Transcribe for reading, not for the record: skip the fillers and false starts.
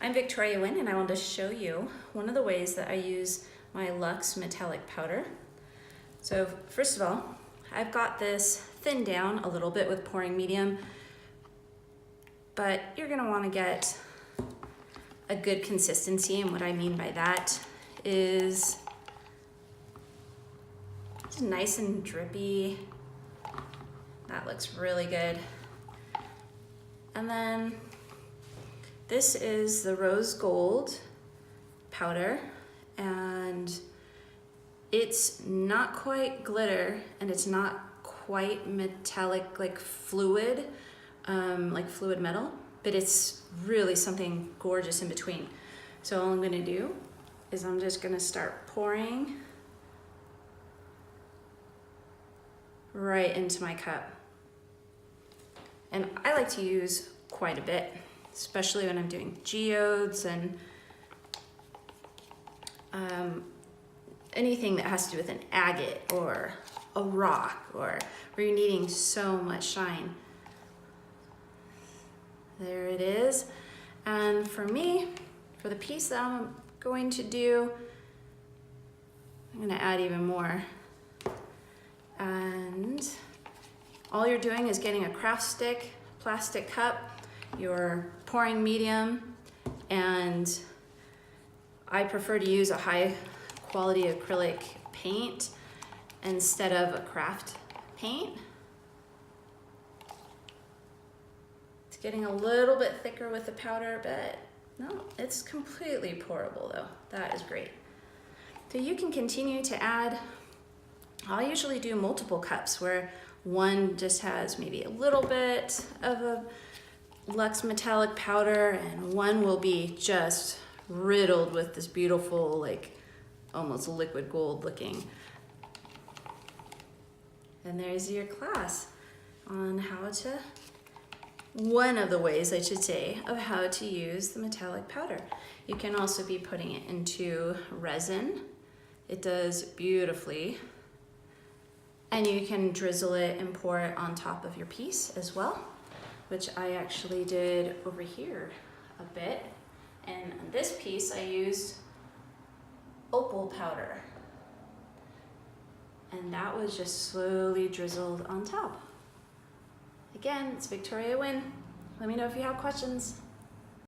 I'm Victoria Wynn, and I want to show you one of the ways that I use my Luxe metallic powder. So first of all, I've got this thinned down a little bit with pouring medium, but you're going to want to get a good consistency, and what I mean by that is it's nice and drippy. That looks really good. And then this is the rose gold powder, and it's not quite glitter and it's not quite metallic like fluid metal, but it's really something gorgeous in between. So all I'm gonna do is I'm just gonna start pouring right into my cup. And I like to use quite a bit, especially when I'm doing geodes and anything that has to do with an agate or a rock, or where you're needing so much shine. There it is. And for me, for the piece that I'm going to do, I'm gonna add even more. And all you're doing is getting a craft stick, plastic cup, you're pouring medium, and I prefer to use a high quality acrylic paint instead of a craft paint. It's getting a little bit thicker with the powder, but no, it's completely pourable though. That is great. So you can continue to add. I'll usually do multiple cups where one just has maybe a little bit of a Luxe metallic powder, and one will be just riddled with this beautiful, like almost liquid gold looking. And there's your class on how to, one of the ways I should say, of how to use the metallic powder. You can also be putting it into resin. It does beautifully. And you can drizzle it and pour it on top of your piece as well, which I actually did over here a bit. And on this piece, I used opal powder. And that was just slowly drizzled on top. Again, it's Victoria Wynn. Let me know if you have questions.